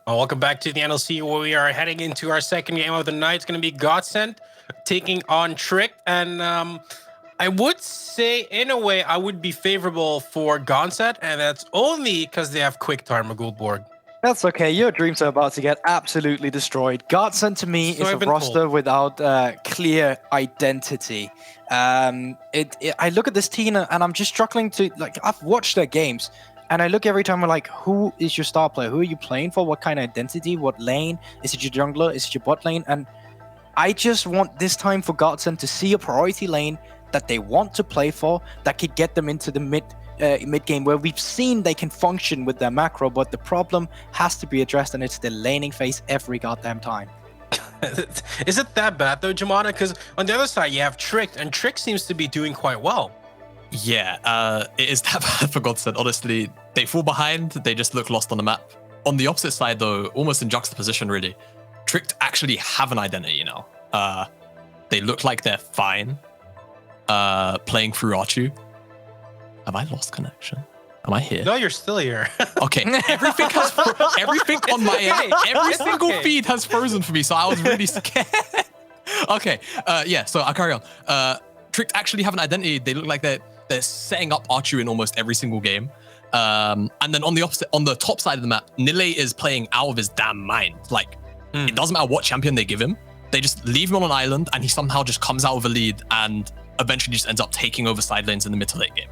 Welcome back to the NLC, where we are heading into our second game of the night. It's going to be Godsent taking on Trick, and I would say, in a way, I would be favorable for Godsent, and that's only because they have quick time, Goldborg. That's okay. Your dreams are about to get absolutely destroyed. Godsent to me So is a I've been roster told. without clear identity. I look at this team and I'm just struggling to I've watched their games, and I look every time. I'm like, who is your star player? Who are you playing for? What kind of identity? What lane? Is it your jungler? Is it your bot lane? And I just want this time for Godsent to see a priority lane that they want to play for, that could get them into the mid game, where we've seen they can function with their macro, but the problem has to be addressed, and it's the laning phase every goddamn time. Is it that bad though, Jamana? Because on the other side you have Trick, and Trick seems to be doing quite well. Yeah, it is that bad for Godsent. Honestly, they fall behind, they just look lost on the map. On the opposite side though, almost in juxtaposition really, Trick actually have an identity now. They look like they're fine playing through Archu. Have I lost connection? Am I here? No, you're still here. Okay, everything on my end, every single feed has frozen for me, so I was really scared. Okay, yeah, so I'll carry on. Tricked actually have an identity. They look like they're setting up Archu in almost every single game. And then on the top side of the map, Nile is playing out of his damn mind. Like, it doesn't matter what champion they give him. They just leave him on an island, and he somehow just comes out with a lead and eventually just ends up taking over side lanes in the mid to late game.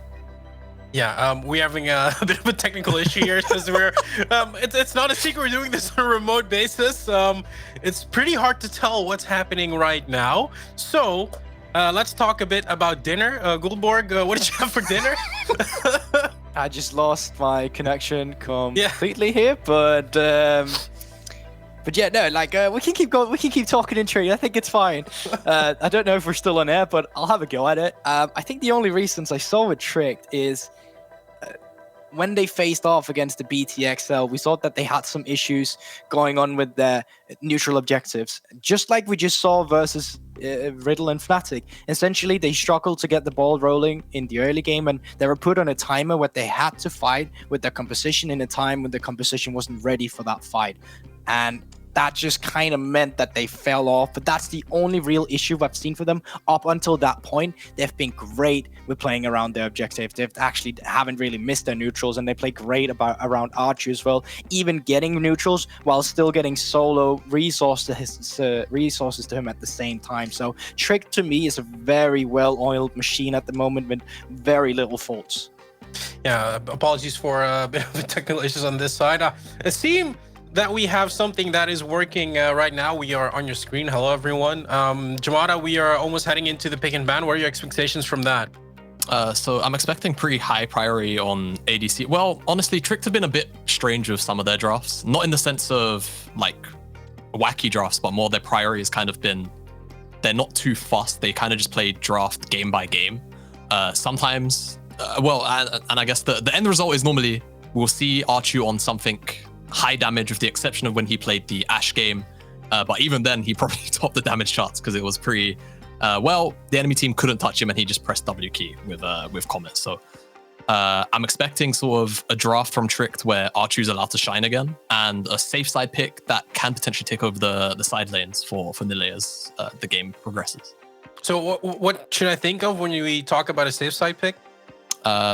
Yeah, we're having a bit of a technical issue here because we're it's not a secret we're doing this on a remote basis. It's pretty hard to tell what's happening right now. So let's talk a bit about dinner. Goldborg, what did you have for dinner? I just lost my connection completely here, but yeah, no, we can keep going. We can keep talking in tree. I think it's fine. I don't know if we're still on air, but I'll have a go at it. I think the only reasons I saw with Tricked is when they faced off against the BTXL, we saw that they had some issues going on with their neutral objectives, just like we just saw versus Riddle and Fnatic. Essentially, they struggled to get the ball rolling in the early game, and they were put on a timer where they had to fight with their composition in a time when the composition wasn't ready for that fight. And that just kind of meant that they fell off. But that's the only real issue I've seen for them. Up until that point, they've been great with playing around their objectives. They've actually haven't really missed their neutrals, and they play great around Archer as well, even getting neutrals while still getting solo resources to him at the same time. So Trick, to me, is a very well-oiled machine at the moment with very little faults. Yeah, apologies for a bit of technical issues on this side. It seems that we have something that is working right now. We are on your screen. Hello, everyone. Jamada, we are almost heading into the pick and ban. What are your expectations from that? So I'm expecting pretty high priority on ADC. Well, honestly, Tricked have been a bit strange with some of their drafts. Not in the sense of like wacky drafts, but more their priority has kind of been, they're not too fast. They kind of just play draft game by game. Sometimes, and I guess the end result is normally we'll see Archu on something high damage, with the exception of when he played the Ashe game. But even then, he probably topped the damage charts because it was pretty... the enemy team couldn't touch him, and he just pressed W key with Comet. So I'm expecting sort of a draft from Tricked where Archu's allowed to shine again, and a safe side pick that can potentially take over the side lanes for Nile as the game progresses. So what should I think of when we talk about a safe side pick?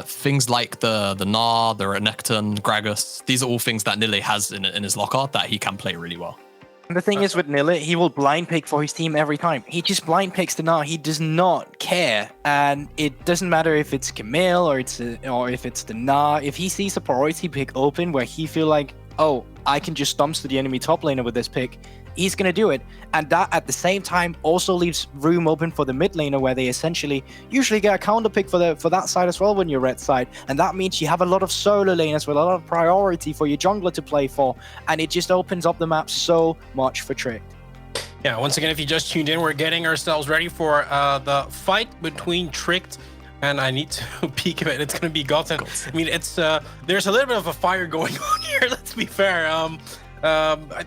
Things like the Gnar, the Renekton, Gragas, these are all things that Nile has in his locker that he can play really well. And the thing is with Nile, he will blind pick for his team every time. He just blind picks the Gnar. He does not care, and it doesn't matter if it's Camille or if it's the Gnar. If he sees a priority pick open where he feel like, oh, I can just dumpster the enemy top laner with this pick, he's going to do it. And that at the same time also leaves room open for the mid laner, where they essentially usually get a counter pick for that side as well when you're red side. And that means you have a lot of solo laners with a lot of priority for your jungler to play for. And it just opens up the map so much for Trick. Yeah, once again, if you just tuned in, we're getting ourselves ready for the fight between Tricked, and I need to peek a bit. It's going to be Godsent. I mean, it's there's a little bit of a fire going on here, let's be fair.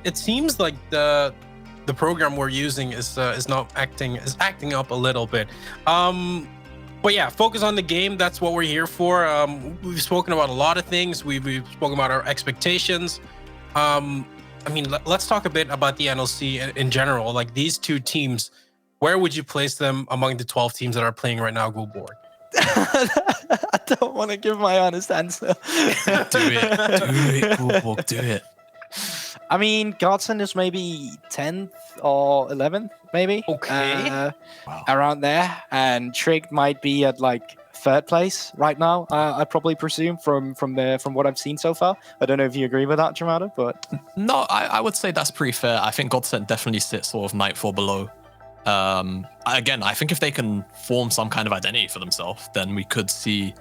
It seems like the program we're using is acting up a little bit. But yeah, focus on the game. That's what we're here for. We've spoken about a lot of things. We've spoken about our expectations. I mean, let's talk a bit about the NLC in general. Like these two teams, where would you place them among the 12 teams that are playing right now, Board? I don't want to give my honest answer. Do it, do it. I mean, Godsent is maybe 10th or 11th, maybe. Okay. Wow. Around there. And Trig might be at like 3rd place right now, I probably presume, from what I've seen so far. I don't know if you agree with that, Jamada, but... No, I would say that's pretty fair. I think Godsent definitely sits sort of 9th or below. Again, I think if they can form some kind of identity for themselves, then we could see,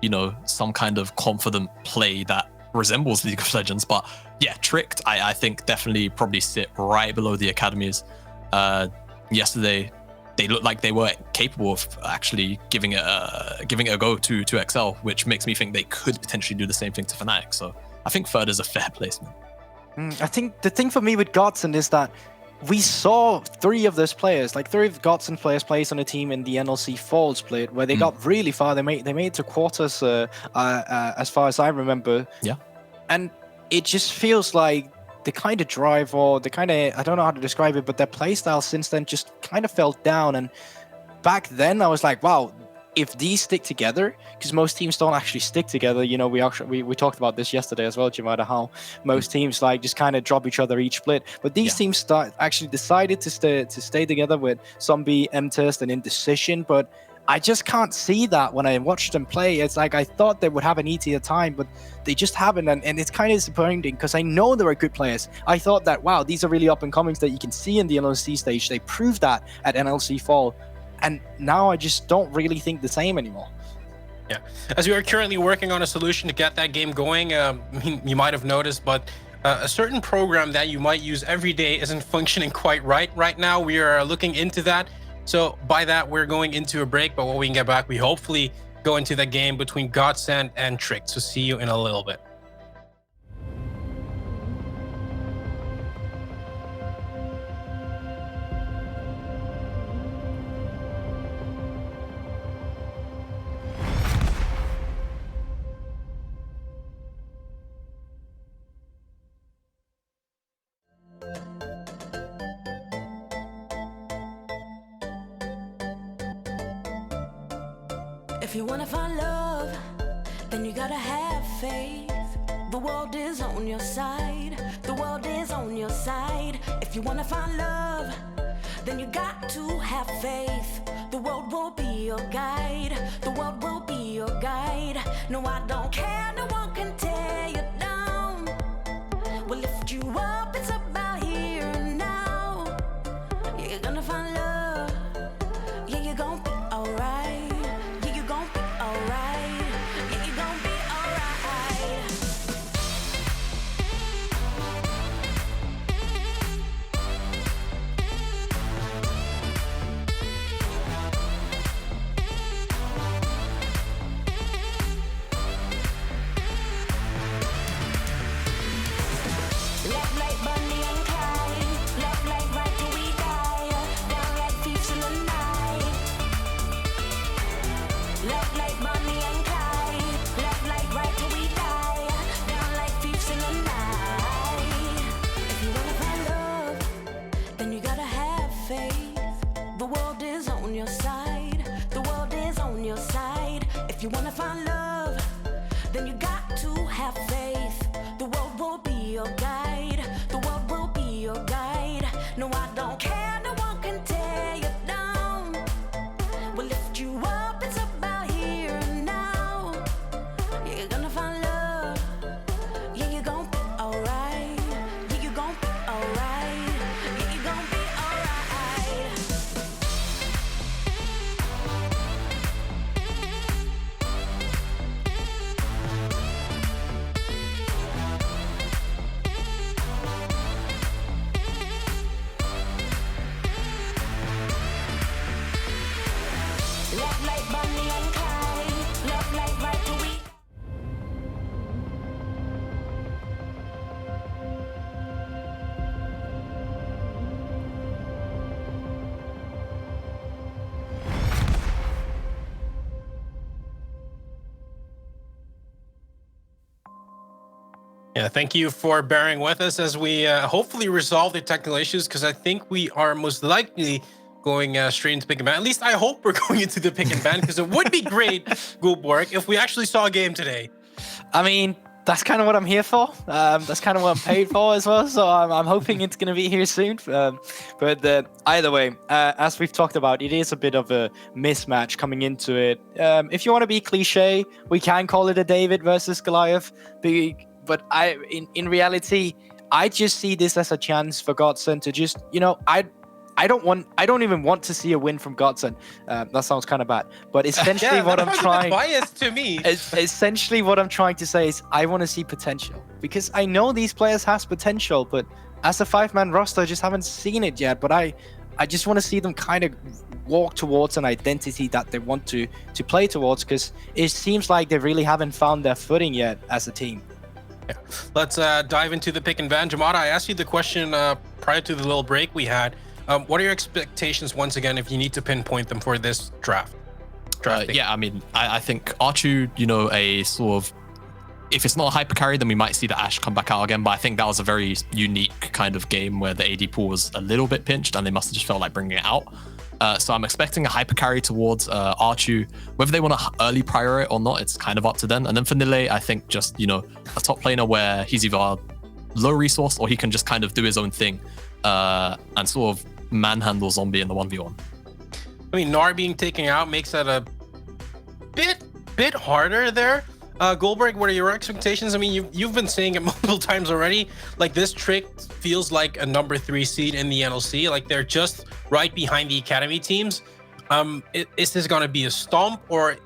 you know, some kind of confident play that resembles League of Legends. But yeah, Tricked, I think definitely probably sit right below the academies. Yesterday, they looked like they were capable of actually giving it a go to Excel, which makes me think they could potentially do the same thing to Fnatic. So I think 3rd is a fair placement. I think the thing for me with Godsent is that we saw 3 of those players, like 3 of Godsent players, plays on a team in the NLC fall split where they got really far. They made it to quarters, as far as I remember. Yeah, and it just feels like the kind of drive or the kind of, I don't know how to describe it, but their playstyle since then just kind of fell down. And back then I was like, wow, if these stick together, because most teams don't actually stick together, you know, we talked about this yesterday as well, Jamada, how most teams like just kind of drop each other each split. But these teams actually decided to stay together with Zombie, M-Test, and Indecision. But I just can't see that when I watched them play. It's like I thought they would have an easier time, but they just haven't. And it's kind of disappointing because I know they were good players. I thought that, wow, these are really up-and-comings that you can see in the NLC stage. They proved that at NLC Fall. And now I just don't really think the same anymore. Yeah, as we are currently working on a solution to get that game going, I mean, you might have noticed, but a certain program that you might use every day isn't functioning quite right now. We are looking into that. So by that, we're going into a break, but when we can get back, we hopefully go into the game between Godsent and Trick. So see you in a little bit. If you wanna find love, then you gotta have faith. The world is on your side. The world is on your side. If you wanna find love, then you got to have faith. The world will be your guide. The world will be your guide. No, I don't care. No one can tear you down. We'll lift you up. It's about here and now. You're gonna find love. Yeah, you're gonna be alright. If you wanna find love, then you got to have faith. The world will be your guide. The world will be your guide. No, I don't care. No one can tear you down. We'll lift you up. It's about here and now. Yeah, you're gonna find love. Yeah, you're gonna be alright. Yeah, you're gonna be alright. Yeah, you're gonna be alright. Yeah, thank you for bearing with us as we hopefully resolve the technical issues, because I think we are most likely going straight into pick and ban. At least I hope we're going into the pick and ban, because it would be great, Gulborg, if we actually saw a game today. I mean, that's kind of what I'm here for. That's kind of what I'm paid for as well. So I'm hoping it's going to be here soon. But either way, as we've talked about, it is a bit of a mismatch coming into it. If you want to be cliche, we can call it a David versus Goliath. But in reality, I just see this as a chance for Godsent to just, I don't even want to see a win from Godsent. That sounds kind of bad, but essentially what I'm trying. Biased to me. Essentially, what I'm trying to say is I want to see potential, because I know these players has potential, but as a 5-man roster, I just haven't seen it yet. But I just want to see them kind of walk towards an identity that they want to play towards, because it seems like they really haven't found their footing yet as a team. Yeah. Let's dive into the pick and ban. Jamada, I asked you the question prior to the little break we had. What are your expectations, once again, if you need to pinpoint them for this draft? Yeah, I mean, I think Archu, a sort of, if it's not a hyper carry, then we might see the Ashe come back out again. But I think that was a very unique kind of game where the AD pool was a little bit pinched and they must have just felt like bringing it out. So I'm expecting a hyper carry towards Archu. Whether they want to early prior it or not, it's kind of up to them. And then for Nile, I think just, a top laner where he's either low resource or he can just kind of do his own thing and sort of manhandle Zombie in the 1v1. I mean, Gnar being taken out makes that a bit harder there. Goldberg, what are your expectations? I mean, you've been saying it multiple times already. Like, this Trick feels like a number 3 seed in the NLC. Like, they're just right behind the academy teams. Is this going to be a stomp, or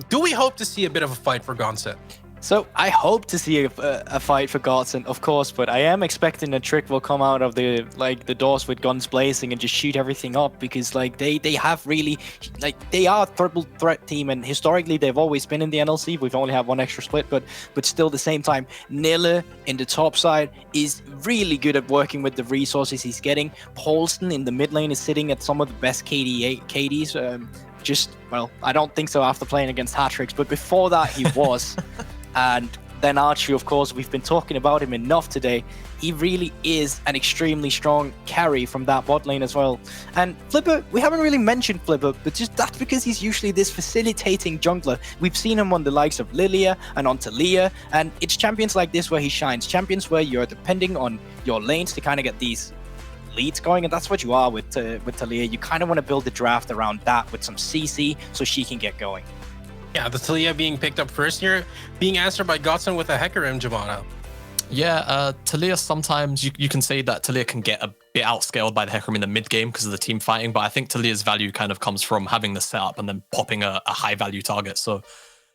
do we hope to see a bit of a fight for Godsent? So I hope to see a fight for Godsent, of course, but I am expecting a Trick will come out of the doors with guns blazing and just shoot everything up, because they have really, they are a triple threat team, and historically they've always been in the NLC. We've only had one extra split, but still at the same time, Nille in the top side is really good at working with the resources he's getting. Paulson in the mid lane is sitting at some of the best KDs. I don't think so after playing against Hatrix, but before that he was. And then Archie, of course, we've been talking about him enough today. He really is an extremely strong carry from that bot lane as well. And Flipper, we haven't really mentioned Flipper, but just that's because he's usually this facilitating jungler. We've seen him on the likes of Lilia and on Talia, and it's champions like this where he shines. Champions where you're depending on your lanes to kind of get these leads going, and that's what you are with Talia. You kind of want to build the draft around that with some CC so she can get going. Yeah, the Talia being picked up first here, being answered by Godsent with a Hecarim, Jamana. Yeah, Talia, sometimes you can say that Talia can get a bit outscaled by the Hecarim in the mid game because of the team fighting, but I think Talia's value kind of comes from having the setup and then popping a high value target. So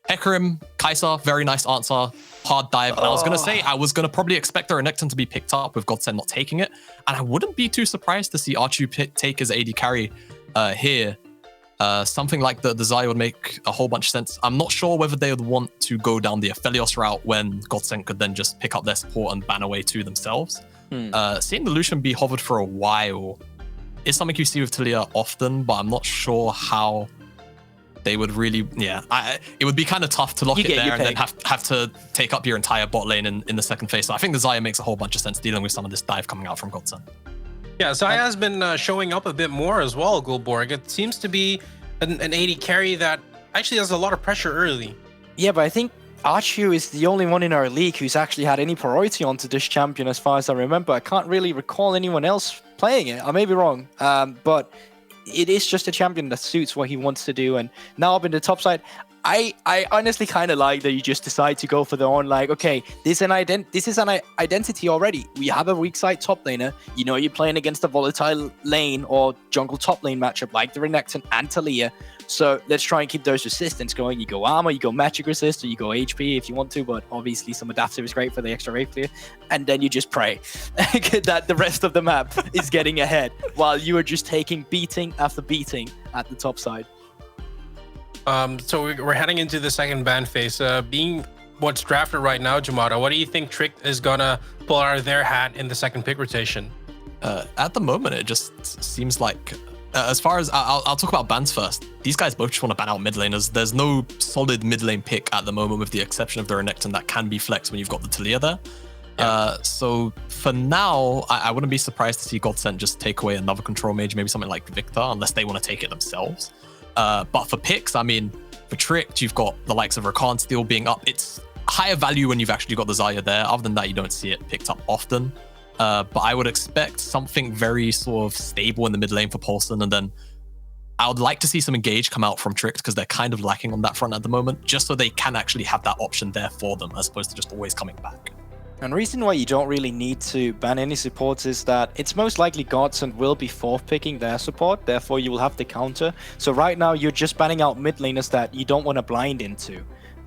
Hecarim, Kai'Sa, very nice answer, hard dive. And I was going to say, I was going to probably expect the Renekton to be picked up with Godsent not taking it. And I wouldn't be too surprised to see Archu take his AD carry here. Something like the Zaya would make a whole bunch of sense. I'm not sure whether they would want to go down the Aphelios route when Godsent could then just pick up their support and ban away to themselves. Seeing the Lucian be hovered for a while is something you see with Talia often, but I'm not sure how they would really, it would be kind of tough to lock it there and then have to take up your entire bot lane in the second phase. So I think the Zaya makes a whole bunch of sense dealing with some of this dive coming out from Godsent. Yeah, Zaya has been showing up a bit more as well, Gulborg. It seems to be an AD carry that actually has a lot of pressure early. Yeah, but I think Archu is the only one in our league who's actually had any priority onto this champion as far as I remember. I can't really recall anyone else playing it. I may be wrong, but it is just a champion that suits what he wants to do. And now up in the top side, I honestly kind of like that you just decide to go for the own, like, okay, this is an identity already. We have a weak side top laner. You know, you're playing against a volatile lane or jungle top lane matchup like the Renekton and Talia. So let's try and keep those resistance going. You go armor, you go magic resist, or you go HP if you want to, but obviously some adaptive is great for the extra rate clear. And then you just pray that the rest of the map is getting ahead while you are just taking beating after beating at the top side. So we're heading into the second ban phase. Being what's drafted right now, Jamada, what do you think Trick is gonna pull out of their hat in the second pick rotation? At the moment, it just seems like, as far as I'll talk about bans first. These guys both just want to ban out mid laners. There's no solid mid lane pick at the moment, with the exception of the Renekton that can be flexed when you've got the Talia there. So for now, I wouldn't be surprised to see Godsent just take away another control mage, maybe something like Victor, unless they want to take it themselves. But for picks, I mean, for Tricked, you've got the likes of Rakan still being up. It's higher value when you've actually got the Zarya there. Other than that, you don't see it picked up often. But I would expect something very sort of stable in the mid lane for Paulson, and then I would like to see some engage come out from Tricked because they're kind of lacking on that front at the moment, just so they can actually have that option there for them as opposed to just always coming back. And the reason why you don't really need to ban any supports is that it's most likely Godsent will be fourth picking their support, therefore you will have the counter. So right now you're just banning out mid laners that you don't want to blind into.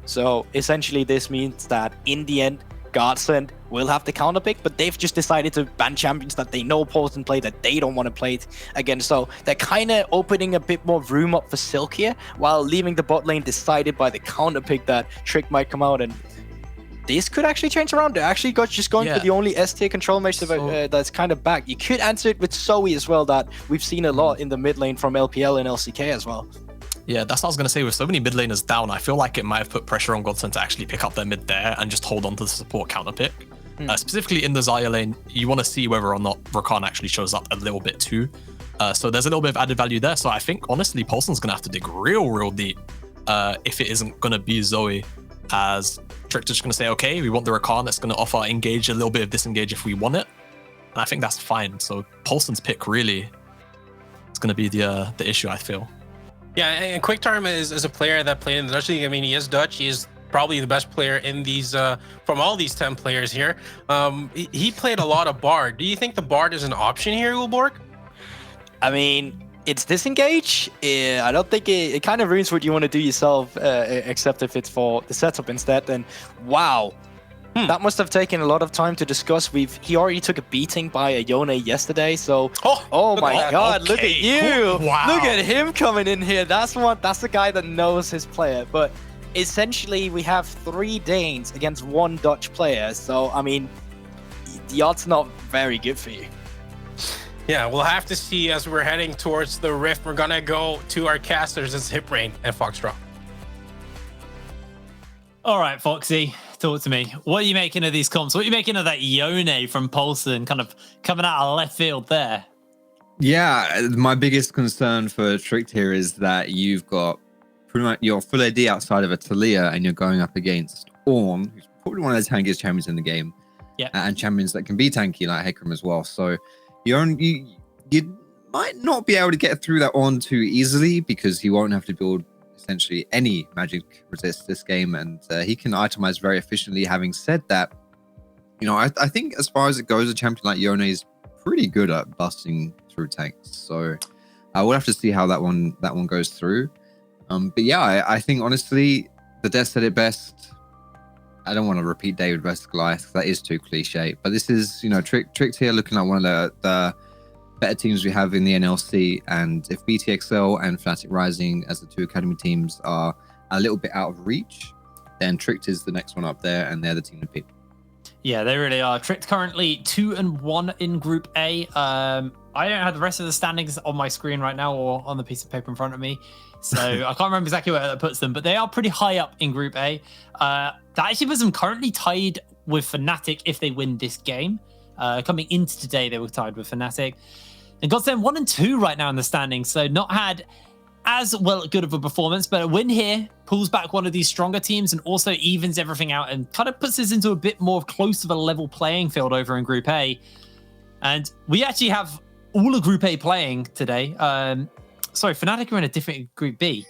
So essentially this means that in the end, Godsent will have the counter pick, but they've just decided to ban champions that they know Paulson play that they don't want to play it again. So they're kind of opening a bit more room up for Silk here, while leaving the bot lane decided by the counter pick that Trick might come out, and this could actually change around. They're actually just going for the only S tier control mage that's kind of back. You could answer it with Zoe as well, that we've seen a lot in the mid lane from LPL and LCK as well. Yeah, that's what I was going to say. With so many mid laners down, I feel like it might have put pressure on Godsent to actually pick up their mid there and just hold on to the support counter pick. Specifically in the Zarya lane, you want to see whether or not Rakan actually shows up a little bit too. So there's a little bit of added value there. So I think, honestly, Paulson's going to have to dig real deep if it isn't going to be Zoe, as Trick's just going to say, okay, we want the Rakan that's going to offer engage a little bit of disengage if we want it. And I think that's fine. So Paulson's pick really is going to be the issue, I feel. Yeah, and QuickTime is a player that played in the Dutch League. I mean, he is Dutch. He is probably the best player in these from all these 10 players here. He played a lot of Bard. Do you think the Bard is an option here, Ulborg? I mean, it's disengage. I don't think it kind of ruins what you want to do yourself, except if it's for the setup instead. And wow, that must have taken a lot of time to discuss. He already took a beating by a Yone yesterday. So, oh my God, look at you! Wow. Look at him coming in here. That's the guy that knows his player. But essentially, we have 3 Danes against 1 Dutch player. So, I mean, the odds not very good for you. Yeah, we'll have to see as we're heading towards the Rift. We're gonna go to our casters as Hip Rain and Foxtrot. All right, Foxy, talk to me. What are you making of these comps? What are you making of that Yone from Paulson kind of coming out of left field there? Yeah, my biggest concern for Tricked here is that you've got pretty much your full AD outside of a Talia, and you're going up against Ornn, who's probably one of the tankiest champions in the game. Yeah, and champions that can be tanky like Hecarim as well. So you might not be able to get through that Ornn too easily, because he won't have to build essentially any magic resist this game, and he can itemize very efficiently. Having said that, you know, I think as far as it goes, a champion like Yone is pretty good at busting through tanks. So we'll have to see how that one goes through. But yeah, I think honestly, the dev said it best. I don't want to repeat David versus Goliath, that is too cliche. But this is, you know, Tricked here looking like one of the better teams we have in the NLC. And if BTXL and Fnatic Rising as the 2 academy teams are a little bit out of reach, then Tricked is the next one up there, and they're the team to beat. Yeah, they really are. Tricked currently 2-1 in Group A. I don't have the rest of the standings on my screen right now or on the piece of paper in front of me, so I can't remember exactly where that puts them, but they are pretty high up in Group A. That actually puts them currently tied with Fnatic if they win this game. Coming into today, they were tied with Fnatic. And Godsent 1-2 right now in the standings, so not had as well good of a performance, but a win here pulls back one of these stronger teams and also evens everything out and kind of puts us into a bit more close of a level playing field over in Group A. And we actually have all of Group A playing today. Sorry, Fnatic are in a different Group B.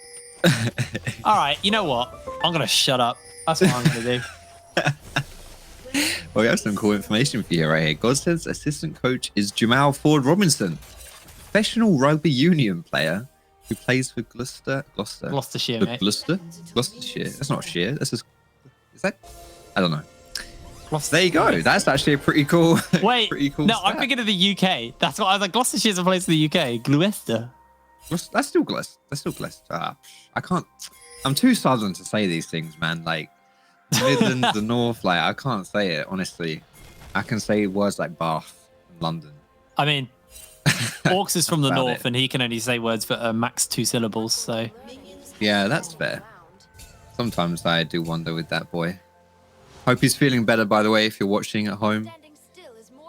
All right, you know what? I'm going to shut up. That's what I'm going to do. Well, we have some cool information for you right here. Godsent's assistant coach is Jamal Ford Robinson, professional rugby union player who plays for Gloucestershire, mate. Gloucestershire. That's not sheer. That's just, is that? I don't know. There you go. That's actually a pretty cool. Wait, pretty cool no, stat. I'm thinking of the UK. That's what I was like. Gloucestershire's a place in the UK. Gloucester. That's still Gloucester. I can't. I'm too southern to say these things, man. Like the Midlands, the North. Like I can't say it honestly. I can say words like Bath, and London. I mean, Orcs is from the About north, it. and he can only say words for max 2 syllables. So Yeah, that's fair. Sometimes I do wonder with that boy. Hope he's feeling better, by the way, if you're watching at home.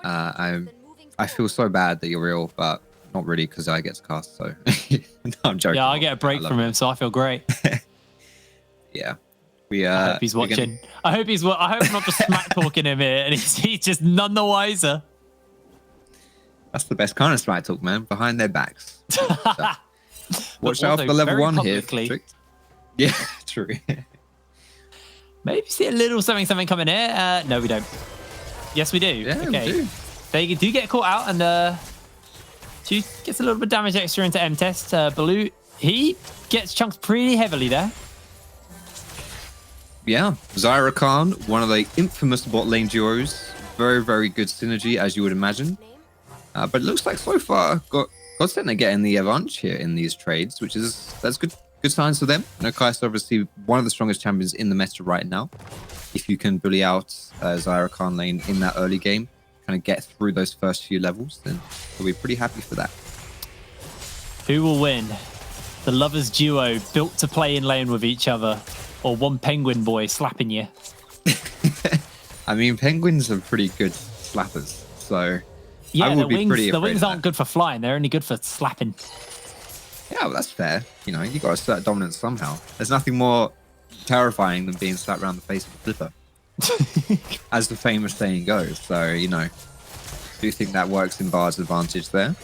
I feel so bad that you're ill, but not really because I get to cast, so no, I'm joking. Yeah, I get a break from him, so I feel great. Yeah. I hope he's watching. I hope I'm not just smack talking him here and he's just none the wiser. That's the best kind of smack talk, man. Behind their backs. So, watch out for level 1 here. Yeah, true. Maybe see a little something coming here. No, we don't. Yes, we do. Yeah, okay. we do. They do get caught out, and Chu gets a little bit of damage extra into M-Test. Baloo, he gets chunked pretty heavily there. Yeah, Zyra Khan, one of the infamous bot lane duos. Very, very good synergy, as you would imagine. But it looks like so far, Godsent are getting the advantage here in these trades, that's good signs for them. Kai'Sa obviously one of the strongest champions in the meta right now. If you can bully out Zyra Khan lane in that early game, kind of get through those first few levels, then we'll be pretty happy for that. Who will win? The lovers duo built to play in lane with each other, or one penguin boy slapping you? I mean, penguins are pretty good slappers, so yeah, I would be pretty the afraid wings of aren't that. good for flying; they're only good for slapping. Yeah, well, that's fair. You know, you got to assert dominance somehow. There's nothing more terrifying than being slapped around the face with a flipper, as the famous saying goes. So, you know, I do think that works in Bard's advantage there.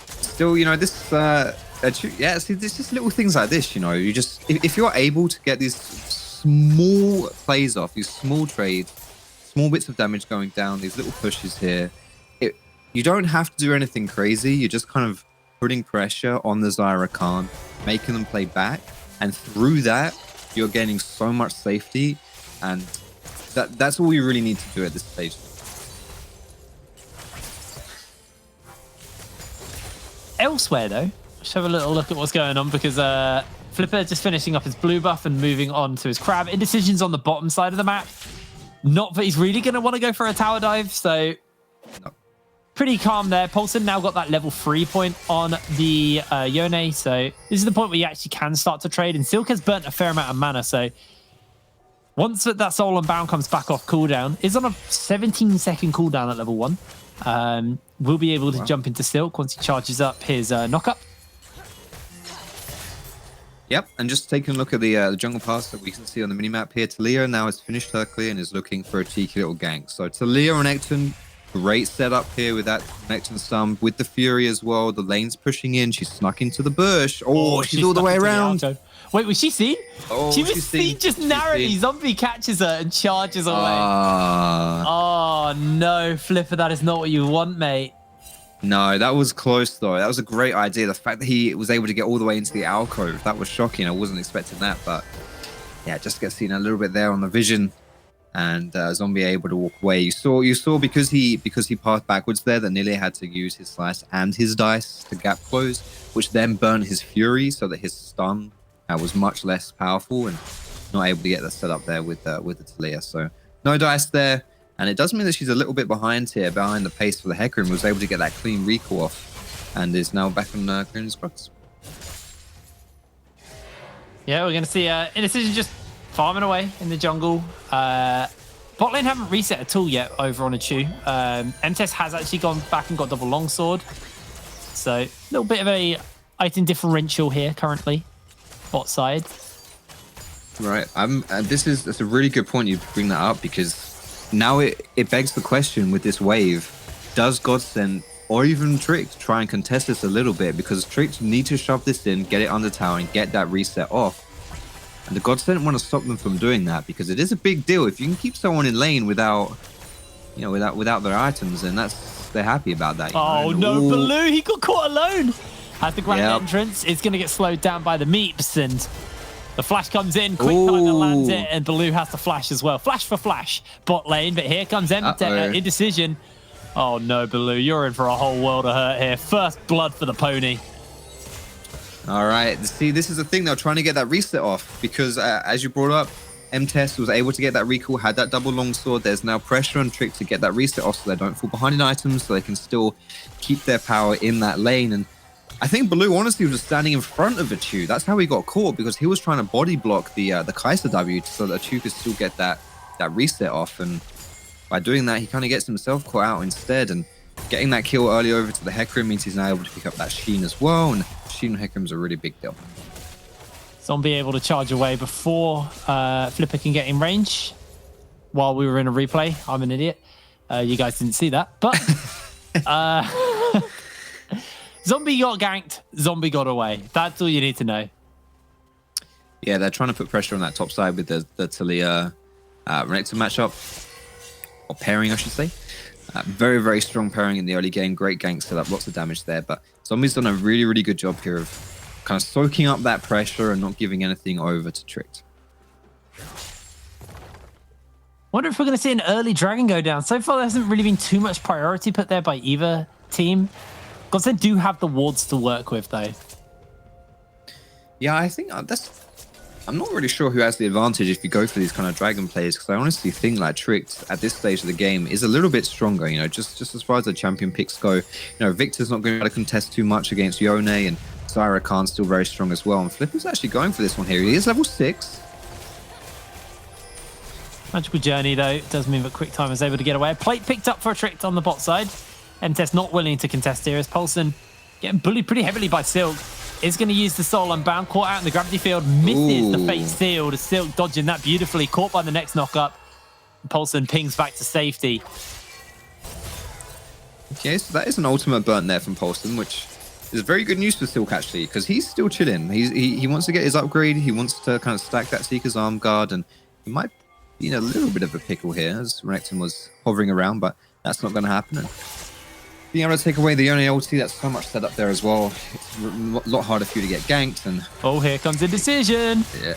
Still, you know, this, yeah, see, there's just little things like this, you know, you just, if you're able to get these small plays off, these small trades, small bits of damage going down, these little pushes here, you don't have to do anything crazy. You're just kind of putting pressure on the Zyra Khan, making them play back, and through that, you're gaining so much safety, and that's all you really need to do at this stage. Elsewhere, though, let's have a little look at what's going on, because Flipper just finishing up his blue buff and moving on to his crab. Indecision's on the bottom side of the map. Not that he's really going to want to go for a tower dive, so No. pretty calm there. Paulson now got that level 3 point on the Yone, so this is the point where you actually can start to trade, and Silk has burnt a fair amount of mana, so once that Soul Unbound comes back off cooldown, is on a 17-second cooldown at level 1. We'll be able to jump into Silk once he charges up his knock-up. Yep, and just taking a look at the jungle pass that we can see on the minimap here, Talia now has finished her clear and is looking for a cheeky little gank. So Talia on Ekton, great setup here with that Ekton stun, with the Fury as well. The lane's pushing in, she's snuck into the bush. Oh, she's all the way around. Wait, was she seen? Oh, she was seen just narrowly. Zombie catches her and charges away. Oh, no, Flipper, that is not what you want, mate. No, that was close, though. That was a great idea. The fact that he was able to get all the way into the alcove, that was shocking. I wasn't expecting that, but yeah, just gets seen a little bit there on the vision, and Zombie able to walk away. You saw because he passed backwards there that Nile had to use his slice and his dice to gap close, which then burned his Fury so that his stun was much less powerful and not able to get the setup there with the Talia. So no dice there. And it does mean that she's a little bit behind the pace for the Hecarim, was able to get that clean recall off, and is now back on clearing his bucks. Yeah, we're going to see Indecision just farming away in the jungle. Bot lane haven't reset at all yet over on a Chu. M-Test has actually gone back and got double longsword. So a little bit of a item differential here currently, bot side. Right. That's a really good point you bring that up, because now it begs the question with this wave, does Godsent or even Tricked try and contest this a little bit? Because Tricked need to shove this in, get it under tower, and get that reset off. And the Godsent want to stop them from doing that, because it is a big deal. If you can keep someone in lane without their items, then they're happy about that. Oh no, Baloo, he got caught alone. Has the grand entrance, it's going to get slowed down by the Meeps, and the flash comes in, quick time to land it, and Baloo has to flash as well. Flash for flash, bot lane, but here comes Indecision. Oh no, Baloo, you're in for a whole world of hurt here. First blood for the pony. All right, see, this is the thing, they're trying to get that reset off, because as you brought up, M-Test was able to get that recall, had that double longsword. There's now pressure on Trick to get that reset off so they don't fall behind in items, so they can still keep their power in that lane. And I think Baloo honestly was standing in front of Achu. That's how he got caught, because he was trying to body block the Kai'Sa W so that Achu could still get that that reset off, and by doing that, he kind of gets himself caught out instead, and getting that kill early over to the Hecarim means he's now able to pick up that Sheen as well, and Sheen and Hecarim's a really big deal. Zombie able to charge away before Flipper can get in range while we were in a replay. I'm an idiot. You guys didn't see that, but Zombie got ganked, Zombie got away. That's all you need to know. Yeah, they're trying to put pressure on that top side with the Talia Renekton matchup, or pairing, I should say. Very, very strong pairing in the early game. Great gank set up, lots of damage there. But Zombie's done a really, really good job here of kind of soaking up that pressure and not giving anything over to Tricked. Wonder if we're going to see an early Dragon go down. So far, there hasn't really been too much priority put there by either team. Godsent do have the wards to work with, though. Yeah, I think I'm not really sure who has the advantage if you go for these kind of dragon plays, because I honestly think like Tricked at this stage of the game is a little bit stronger, you know, just as far as the champion picks go. You know, Victor's not going to be able to contest too much against Yone, and Zyra Khan's still very strong as well. And Flipper's actually going for this one here. He is level 6. Magical Journey, though, does mean that QuickTime is able to get away. A plate picked up for a Tricked on the bot side. MTS not willing to contest here as Paulson getting bullied pretty heavily by Silk. Is going to use the Soul Unbound, caught out in the gravity field, misses the Fate Sealed. Silk dodging that beautifully, caught by the next knock-up. Paulson pings back to safety. Okay, so that is an ultimate burnt there from Paulson, which is very good news for Silk, actually, because he's still chilling. He wants to get his upgrade. He wants to kind of stack that Seeker's Arm Guard, and he might be in a little bit of a pickle here, as Renekton was hovering around, but that's not going to happen. And being able to take away the Yone ulti, that's so much set up there as well. It's a lot harder for you to get ganked. And oh, here comes a decision. Yeah.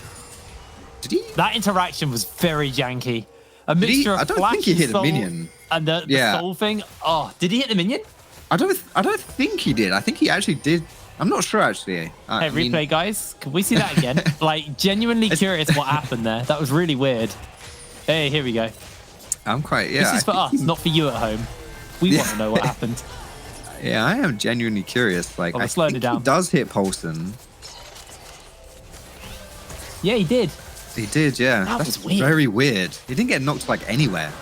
Did he? That interaction was very janky. A mixture of I don't flash think he hit and soul a minion. And the soul thing. Oh, did he hit the minion? I don't think he did. I think he actually did. I'm not sure, actually. Hey, replay, guys. Can we see that again? Like, genuinely curious what happened there. That was really weird. Hey, here we go. I'm quite, yeah. This is for us, not for you at home. We want to know what happened. Yeah, I am genuinely curious. Like, I slowed think it down. he does hit Paulson. Yeah, he did. He did, yeah. That That's was weird. very weird. He didn't get knocked like anywhere.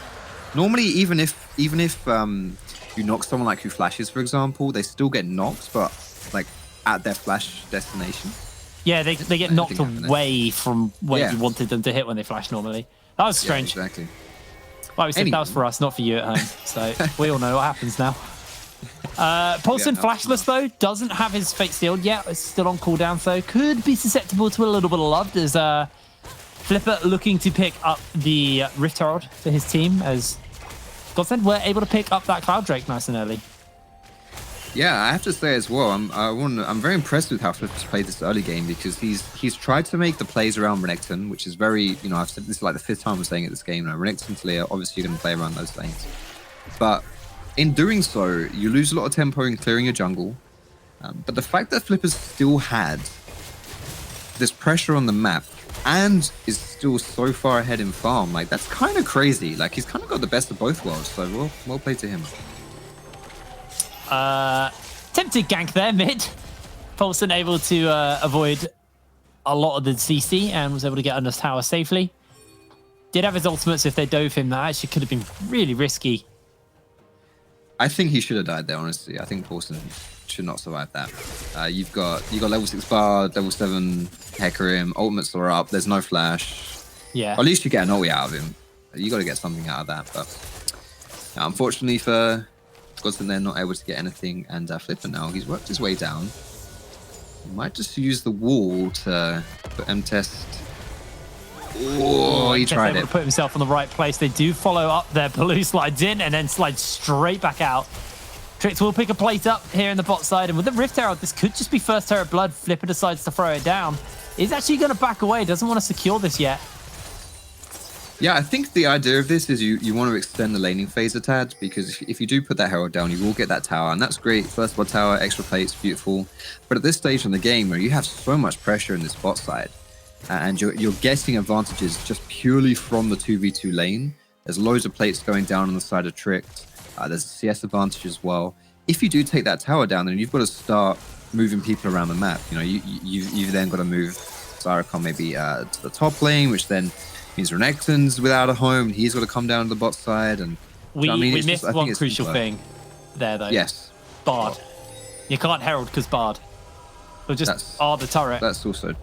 Normally, even if you knock someone like who flashes, for example, they still get knocked, but like at their flash destination. Yeah, they get knocked away from where you wanted them to hit when they flash normally. That was strange. Yeah, exactly. Like we said, that was for us, not for you at home. So we all know what happens now. Paulson flashless, though, doesn't have his Fate Sealed yet. It's still on cooldown, so could be susceptible to a little bit of love. There's Flipper looking to pick up the Rift Herald for his team, as Godsent were able to pick up that Cloud Drake nice and early. Yeah, I have to say as well, I'm very impressed with how Flipper's played this early game, because he's tried to make the plays around Renekton, which is very, you know, I've said this is like the 5th time I'm saying it this game now. Renekton Talia, obviously you're going to play around those lanes. But in doing so, you lose a lot of tempo in clearing your jungle. But the fact that Flipper's still had this pressure on the map and is still so far ahead in farm, like that's kind of crazy. Like he's kind of got the best of both worlds, so well played to him. Tempted gank there mid. Paulson able to avoid a lot of the CC and was able to get under tower safely. Did have his ultimates. If they dove him, that actually could have been really risky. I think he should have died there, honestly. I think Paulson should not survive that. You've got level 6 Bard, level 7 Hecarim, ultimates are up, there's no flash. Yeah. Or at least you get an ulti out of him. You got to get something out of that. But unfortunately for Godsent, they're not able to get anything. And Flipper now, he's worked his way down. He might just use the wall to put M-Test. Oh, he tried it. To put himself in the right place. They do follow up there. Blue slides in and then slides straight back out. Trix will pick a plate up here in the bot side. And with the Rift Herald, this could just be first Terror Blood. Flipper decides to throw it down. He's actually going to back away. Doesn't want to secure this yet. Yeah, I think the idea of this is you want to extend the laning phase a tad, because if you do put that Herald down, you will get that tower, and that's great. First blood tower, extra plates, beautiful. But at this stage in the game where you have so much pressure in this bot side, and you're getting advantages just purely from the 2v2 lane, there's loads of plates going down on the side of Tricked. There's a CS advantage as well. If you do take that tower down, then you've got to start moving people around the map. You know, you've then got to move Zyra Khan maybe to the top lane, which then Means Renekton's without a home. He's got to come down to the bot side. And We it's missed I think one it's crucial simpler. thing there, though. Yes. Bard. You can't herald because Bard. Or just R the turret. That's also.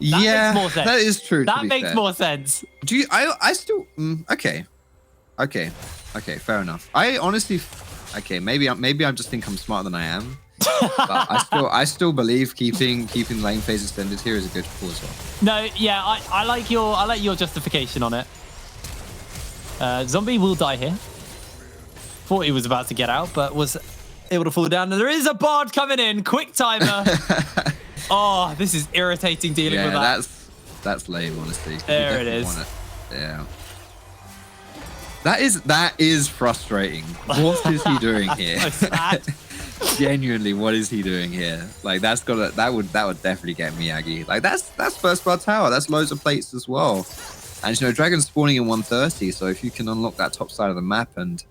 Makes more sense. That is true. That makes more sense. Do you? I still. Okay. Fair enough. I honestly. Okay, maybe I just think I'm smarter than I am. But I still believe keeping lane phase extended here is a good call as well. No, yeah, I like your justification on it. Zombie will die here. Thought he was about to get out, but was able to fall down. And there is a Bard coming in. Quick timer. Oh, this is irritating dealing with that. That's lame, honestly. There it is. Yeah. That is frustrating. What is he doing here? So sad. Genuinely, what is he doing here? Like that would definitely get me aggy. Like that's first blood tower. That's loads of plates as well. And Dragon's spawning in 130, so if you can unlock that top side of the map and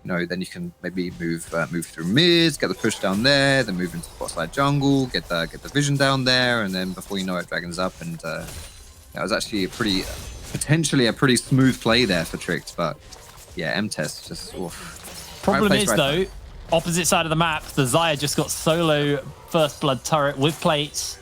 then you can maybe move through mids, get the push down there, then move into bot side jungle, get the vision down there, and then before you know it, Dragon's up. And that was actually potentially a pretty smooth play there for Tricked, but yeah, M-Test just oof. Problem is though, opposite side of the map, the Xayah just got solo first blood turret with plates.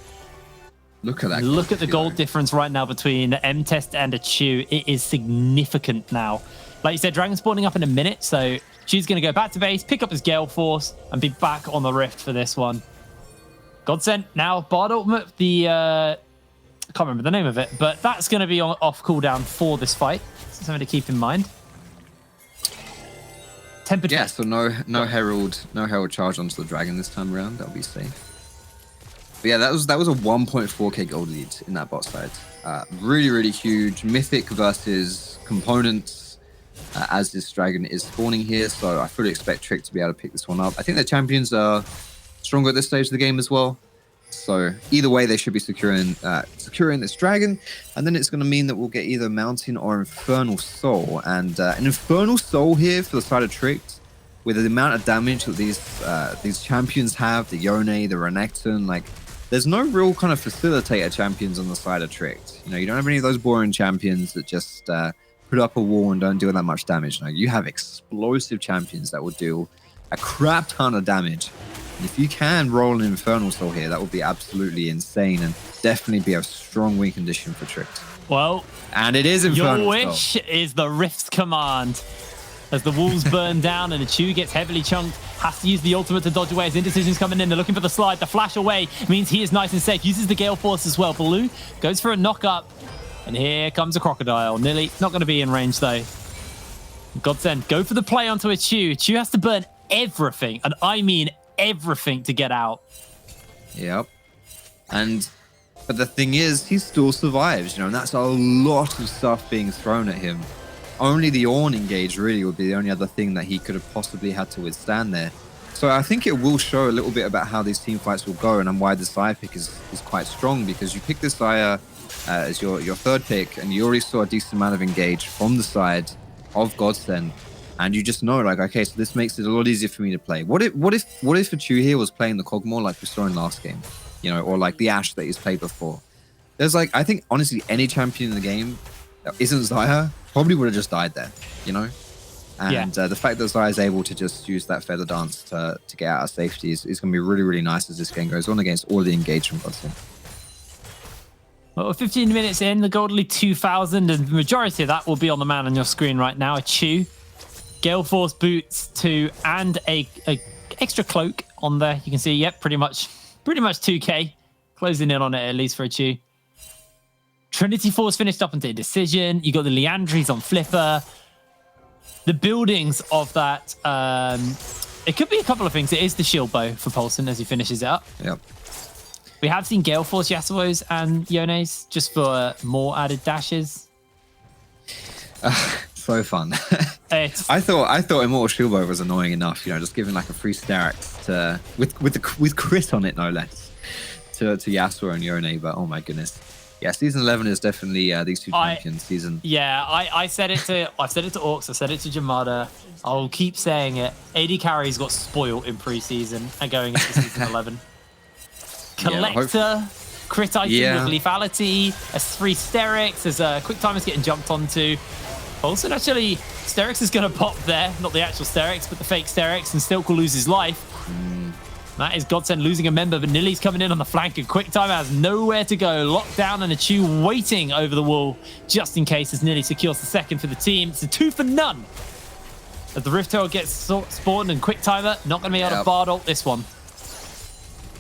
Look at that. Look at the gold difference right now between M-Test and a Chew. It is significant now. Like you said, Dragon spawning up in a minute, so Chew's going to go back to base, pick up his Gale Force, and be back on the Rift for this one. Godsent now, Bard Ultimate, I can't remember the name of it, but that's going to be off cooldown for this fight. Something to keep in mind. Tempered. Yeah, so no Herald charge onto the Dragon this time around. That'll be safe. But yeah, that was a 1.4k gold lead in that bot side. Really, really huge. Mythic versus components as this Dragon is spawning here. So I fully expect Trick to be able to pick this one up. I think the champions are stronger at this stage of the game as well. So either way, they should be securing this Dragon. And then it's going to mean that we'll get either Mountain or Infernal Soul. And an Infernal Soul here for the side of Tricked, with the amount of damage that these champions have, the Yone, the Renekton, like there's no real kind of facilitator champions on the side of Tricked. You don't have any of those boring champions that just put up a wall and don't do that much damage. No, you have explosive champions that will do a crap ton of damage. And if you can roll an Infernal Soul here, that would be absolutely insane and definitely be a strong win condition for Tricked. Well, and it is Infernal Soul. Your wish is the Rift's command. As the walls burn down and the Chew gets heavily chunked, has to use the ultimate to dodge away. His indecision's coming in. They're looking for the slide. The flash away means he is nice and safe. Uses the Gale Force as well. Blue goes for a knock-up. And here comes a Crocodile. Nearly not going to be in range, though. Godsend, go for the play onto a Chew. Chew has to burn everything, and I mean everything, to get out. Yep. But the thing is, he still survives, and that's a lot of stuff being thrown at him. Only the Ornn engage really would be the only other thing that he could have possibly had to withstand there. So I think it will show a little bit about how these team fights will go and why the Xayah pick is quite strong, because you pick this Xayah as your third pick, and you already saw a decent amount of engage from the side of Godsend, and you just know, like, okay, so this makes it a lot easier for me to play. What if the Chew here was playing the Kog'Maw like we saw in last game, or like the Ashe that he's played before? There's I think honestly any champion in the game that isn't Xayah probably would have just died there, And the fact that Xayah is able to just use that Feather Dance to get out of safety is going to be really, really nice as this game goes on against all the engagement Godsend. Well, 15 minutes in, the gold lead 2,000, and the majority of that will be on the man on your screen right now. A Chew, Gale Force boots 2, and a extra cloak on there. You can see, yep, pretty much 2k. Closing in on it, at least for a Chew. Trinity Force finished up into Indecision. You got the Leandries on Flipper. The buildings of that, it could be a couple of things. It is the shield bow for Paulson as he finishes it up. Yep. We have seen Gale Force Yasuo's and Yone's just for more added dashes. So fun. I thought Immortal Shield Bow was annoying enough, just giving like a free Starax to with crit on it, no less, to Yasuo and Yone. But oh my goodness. Yeah, season 11 is definitely these two champions season. Yeah, I've said it to Orcs, I said it to Jamada. I'll keep saying it. AD carries got spoiled in preseason and going into season 11. Collector crit item Yeah. with lethality, a 3 Sterix, there's a quick timer's getting jumped onto. Also, actually, Sterix is going to pop there. Not the actual Sterix, but the fake Sterix, and Stilk will lose his life. That is Godsent losing a member, but Nilly's coming in on the flank, and Quick Time has nowhere to go. Locked down and a Chew waiting over the wall, just in case, as Nilly secures the second for the team. It's a 2 for none. As the Rift Herald gets spawned, and Quick Timer not going to be able to Bard ult this one.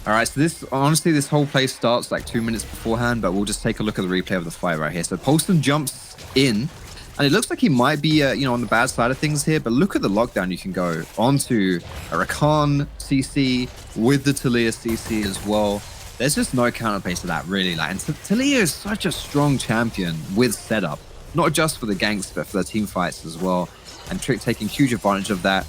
All right, so this whole play starts like 2 minutes beforehand, but we'll just take a look at the replay of the fight right here. So Polston jumps in, and it looks like he might be, on the bad side of things here, but look at the lockdown you can go onto a Rakan CC with the Talia CC as well. There's just no counterplay to that, really. And Talia is such a strong champion with setup, not just for the ganks, but for the team fights as well. And Trick taking huge advantage of that.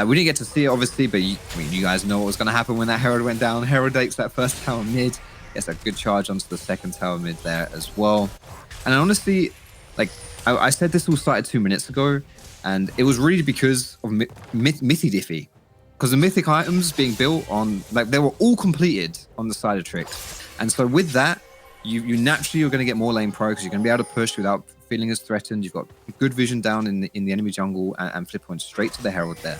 We didn't get to see it, obviously, but you guys know what was going to happen when that Herald went down. Herald takes that first tower mid, gets a good charge onto the second tower mid there as well. And honestly, I said this all started 2 minutes ago, and it was really because of Mythy Diffy. Because the mythic items being built on, they were all completed on the side of Trick. And so with that, you naturally are going to get more lane pro, because you're going to be able to push without feeling as threatened. You've got good vision down in the enemy jungle, and flip point straight to the Herald there.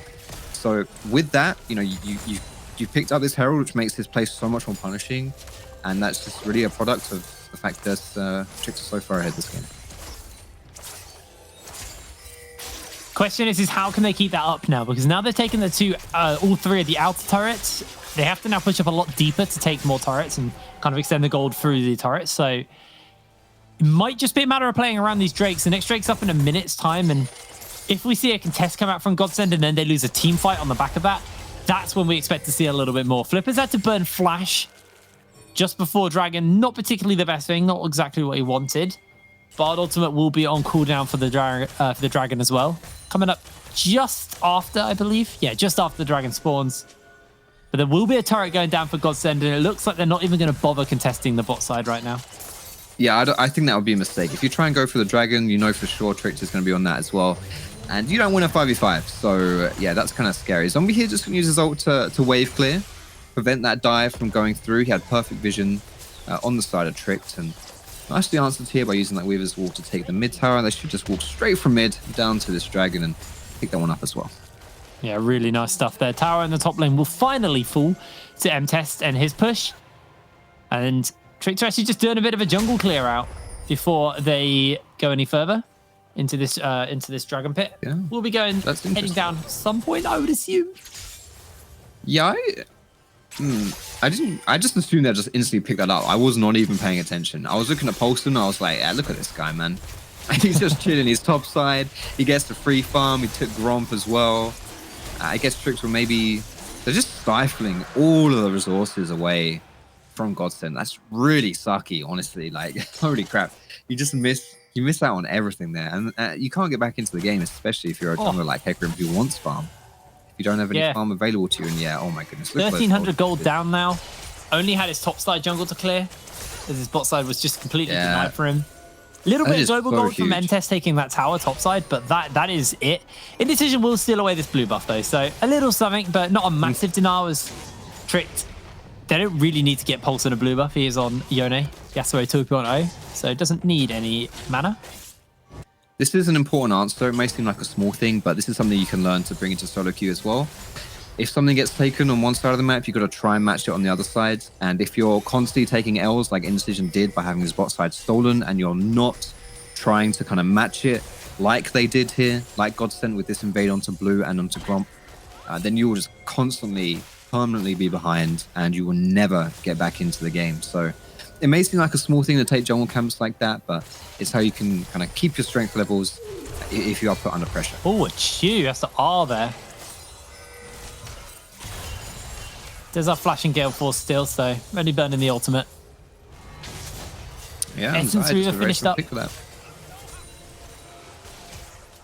So with that, you picked up this Herald, which makes his play so much more punishing. And that's just really a product of the fact that Trick's so far ahead this game. Question is how can they keep that up now? Because now they're taking all 3 of the outer turrets. They have to now push up a lot deeper to take more turrets and kind of extend the gold through the turrets. So it might just be a matter of playing around these Drakes. The next Drake's up in a minute's time, and if we see a contest come out from Godsend and then they lose a team fight on the back of that, that's when we expect to see a little bit more. Flippers had to burn Flash just before Dragon. Not particularly the best thing, not exactly what he wanted. Bard Ultimate will be on cooldown for the Dragon as well. Coming up just after, I believe. Yeah, just after the Dragon spawns. But there will be a turret going down for Godsend, and it looks like they're not even going to bother contesting the bot side right now. Yeah, I think that would be a mistake. If you try and go for the Dragon, you know for sure Trick is going to be on that as well. And you don't win a 5v5. So, yeah, that's kind of scary. Zombie here just going to use his ult to wave clear, prevent that dive from going through. He had perfect vision on the side of Trick, and nicely answered here by using that Weaver's Wall to take the mid tower. They should just walk straight from mid down to this Dragon and pick that one up as well. Yeah, really nice stuff there. Tower in the top lane will finally fall to M-Test and his push. And Trick's actually just doing a bit of a jungle clear out before they go any further into this Dragon Pit. Yeah, we'll be heading down at some point, I would assume. Yeah, I just assumed they'd just instantly pick that up. I was not even paying attention. I was looking at Polston and I was like, yeah, look at this guy, man. And he's just chilling his top side. He gets the free farm. He took Gromp as well. I guess Tricks were they're just stifling all of the resources away from Godsent. That's really sucky, honestly. Holy crap. You miss out on everything there. And you can't get back into the game, especially if you're a jungler like Hecarim who wants farm. If you don't have any farm available to you, and oh my goodness. 1,300 gold down now. Only had his top side jungle to clear, as his bot side was just completely denied for him. Little bit of global gold from M-Test taking that tower top side, but that is it. Indecision will steal away this blue buff though, so a little something, but not a massive denial as Tricked. They don't really need to get Pulse and a blue buff. He is on Yone, Yasuo 2.0, so it doesn't need any mana. This is an important answer. It may seem like a small thing, but this is something you can learn to bring into solo queue as well. If something gets taken on one side of the map, you've got to try and match it on the other side. And if you're constantly taking L's like Indecision did by having his bot side stolen, and you're not trying to kind of match it like they did here, like Godsent with this invade onto blue and onto Gromp, then you will just constantly, permanently be behind, and you will never get back into the game. So it may seem like a small thing to take jungle camps like that, but it's how you can kind of keep your strength levels if you are put under pressure. Oh, a Chew. That's the R there. There's our flashing Gale Force still, so only burning the ultimate. Yeah, Essence Weaver finished up. For that.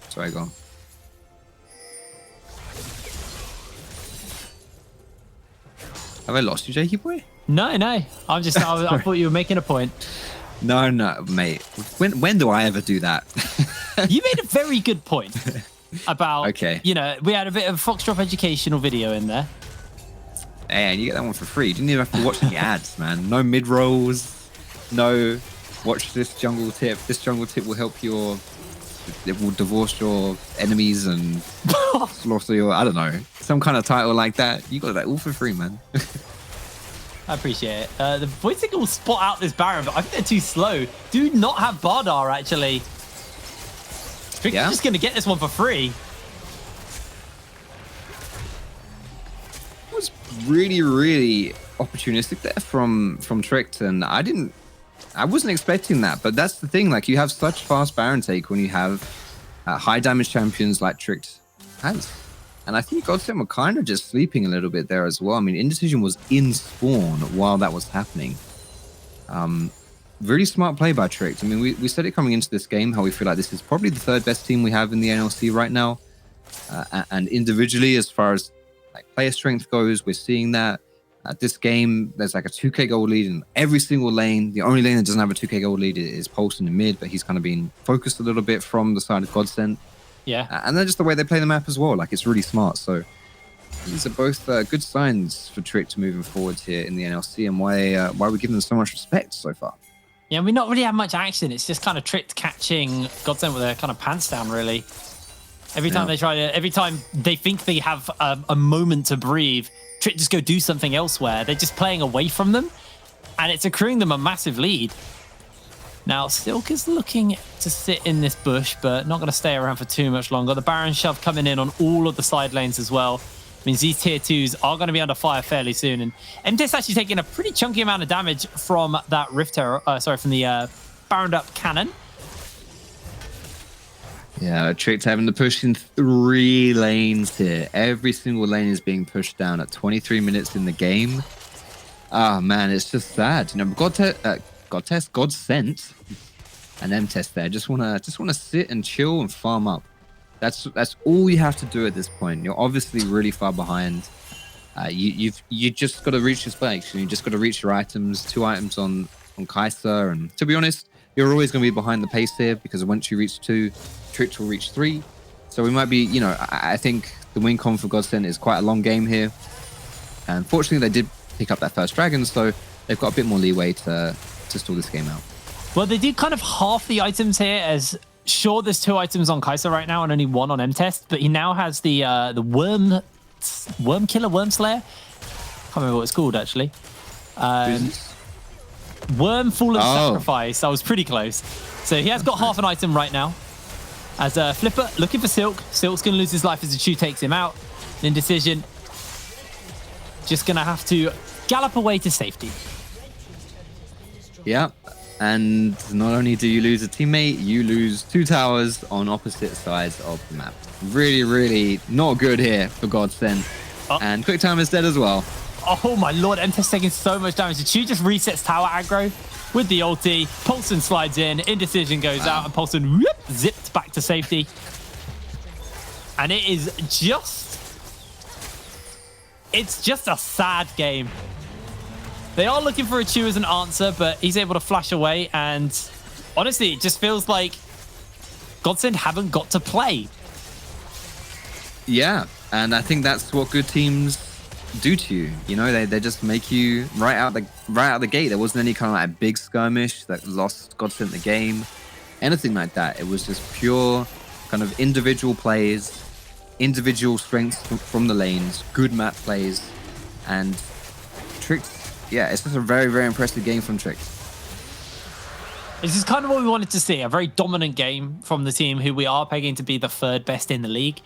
Sorry, go on. Have I lost you, Jakey boy? No. I thought you were making a point. No, mate. When do I ever do that? You made a very good point about, okay. we had a bit of Foxdrop educational video in there. and you get that one for free. You didn't even have to watch any ads, man. No mid rolls. No, watch this jungle tip. This jungle tip will help your. It will divorce your enemies and slaughter your. I don't know, some kind of title like that. You got that all for free, man. I appreciate it. The voice will spot out this Baron, but I think they're too slow. Do not have Bardar actually. Trick's just gonna get this one for free. It was really opportunistic there from Tricked, and I wasn't expecting that. But that's the thing, like you have such fast Baron take when you have high damage champions like Tricked has. And I think Godsent were kind of just sleeping a little bit there as well. I mean, Indecision was in spawn while that was happening. Really smart play by Tricked. I mean, we said it coming into this game, how we feel like this is probably the third best team we have in the NLC right now. And individually, as far as like player strength goes, we're seeing that. At this game, there's like a 2k gold lead in every single lane. The only lane that doesn't have a 2k gold lead is Pulse in the mid, but he's kind of been focused a little bit from the side of Godsent. Yeah. And then just the way they play the map as well, like it's really smart. So these are both good signs for Tricked moving forward here in the NLC, and why we give them so much respect so far. Yeah, we not really have much action. It's just kind of Tricked catching Godsent with their kind of pants down, really. Every time every time they think they have a moment to breathe, Tricked just go do something elsewhere. They're just playing away from them, and it's accruing them a massive lead. Now, Silk is looking to sit in this bush, but not going to stay around for too much longer. The Baron shove coming in on all of the side lanes as well. Means these tier 2s are going to be under fire fairly soon. And MTS actually taking a pretty chunky amount of damage from that Rift Terror, from the Baroned up cannon. Yeah, Tricked having to push in 3 lanes here. Every single lane is being pushed down at 23 minutes in the game. Ah, man, it's just sad. You know, Godsent and MTS there just wanna sit and chill and farm up. That's all you have to do at this point. You're obviously really far behind. You just got to reach your spikes. You just got to reach your items. 2 items on Kai'Sa, and to be honest, you're always going to be behind the pace here because once you reach 2, Tricked will reach 3. So we might be, you know, I think the win con for Godsent is quite a long game here. And unfortunately, they did pick up that first dragon, so they've got a bit more leeway to stall this game out. Well, they did kind of half the items here, as sure there's 2 items on Kai'Sa right now and only 1 on MTest, but he now has the worm slayer. Can't remember what it's called actually. Worm Fallen Sacrifice. I was pretty close. So he has got half an item right now. As Flipper looking for Silk. Silk's gonna lose his life as the Chew takes him out. Indecision just gonna have to gallop away to safety. Yeah, and not only do you lose a teammate, you lose 2 towers on opposite sides of the map. Really not good here for Godsent. And QuickTime is dead as well. Oh my lord, MTS taking so much damage. The Chew just resets tower aggro with the ulti. Paulson slides in, Indecision goes out, and Paulson zipped back to safety. And it's just a sad game. They are looking for a Chew as an answer, but he's able to flash away, and honestly, it just feels like Godsent haven't got to play. Yeah, and I think that's what good teams do to you. You know, they just make you right out the gate. There wasn't any kind of like big skirmish that lost Godsent the game, anything like that. It was just pure kind of individual plays, individual strengths from the lanes, good map plays, and Tricked. Yeah, it's just a very impressive game from Tricked. This is kind of what we wanted to see, a very dominant game from the team who we are pegging to be the 3rd best in the league.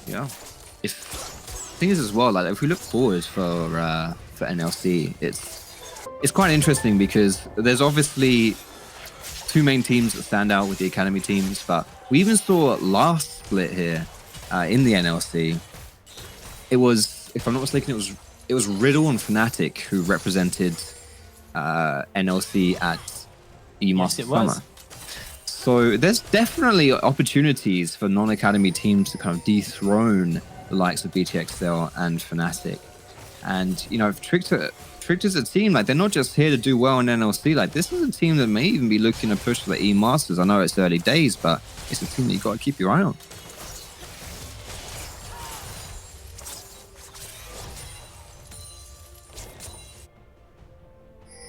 Yeah. Thing is as well, like if we look forward for NLC, it's quite interesting because there's obviously 2 main teams that stand out with the academy teams, but we even saw last split here in the NLC. It was, if I'm not mistaken, it was Riddle and Fnatic who represented NLC at E-Master Summer. So there's definitely opportunities for non-academy teams to kind of dethrone the likes of BTXL and Fnatic. And, you know, if Tricked is a team, like they're not just here to do well in NLC, like this is a team that may even be looking to push for the E-Masters. I know it's early days, but it's a team that you've got to keep your eye on.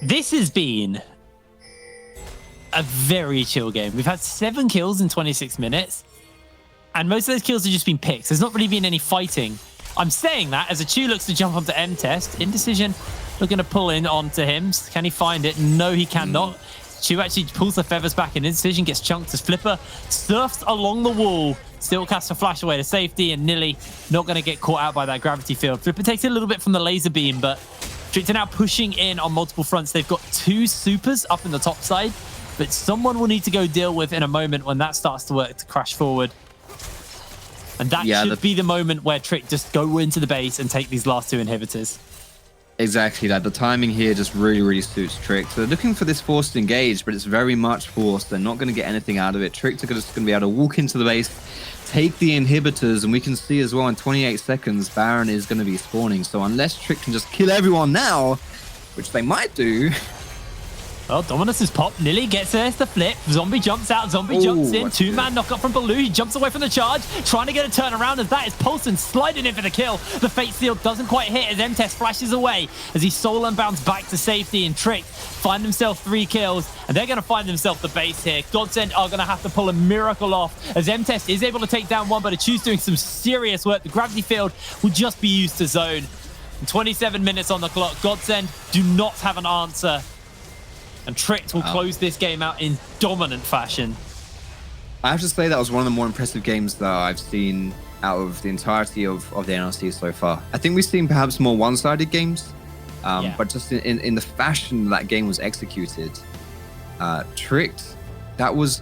This has been a very chill game. We've had 7 kills in 26 minutes, and most of those kills have just been picks. There's not really been any fighting. I'm saying that as a Chu looks to jump onto M-Test. Indecision looking to pull in onto him. Can he find it? No, he cannot. Chu actually pulls the feathers back, and Indecision gets chunked as Flipper surfs along the wall. Still casts a flash away to safety, and Nilly not going to get caught out by that gravity field. Flipper takes it a little bit from the laser beam, but Tricked are now pushing in on multiple fronts. They've got 2 supers up in the top side, but someone will need to go deal with in a moment when that starts to work to crash forward. And that should be the moment where Trick just go into the base and take these last 2 inhibitors. Exactly, like the timing here just really suits Trick. So they're looking for this forced engage, but it's very much forced. They're not going to get anything out of it. Trick are just going to be able to walk into the base, take the inhibitors, and we can see as well in 28 seconds, Baron is going to be spawning. So unless Trick can just kill everyone now, which they might do. Well, Dominus is popped. Nilly gets there to flip. Zombie jumps out. Zombie jumps in. 2-man knockup from Baloo. He jumps away from the charge, trying to get a turnaround as that is Paulson sliding in for the kill. The Fate Seal doesn't quite hit as M-Test flashes away as he soul unbounds back to safety, and Trick find themselves 3 kills, and they're going to find themselves the base here. Godsent are going to have to pull a miracle off as M-Test is able to take down one, but Achu's doing some serious work. The gravity field will just be used to zone. And 27 minutes on the clock. Godsent do not have an answer. And Tricked will close this game out in dominant fashion. I have to say that was one of the more impressive games that I've seen out of the entirety of the NLC so far. I think we've seen perhaps more one-sided games, but just in the fashion that game was executed, Tricked, that was,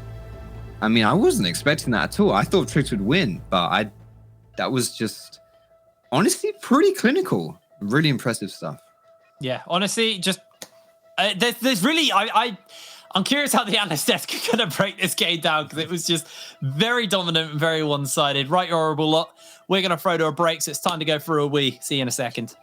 I mean, I wasn't expecting that at all. I thought Tricked would win, but that was just honestly pretty clinical. Really impressive stuff. Yeah, honestly, just there's really I'm curious how the analyst desk are going to break this game down, because it was just very dominant and very one-sided. Right, you horrible lot. We're going to throw to a break, so it's time to go for a wee. See you in a second.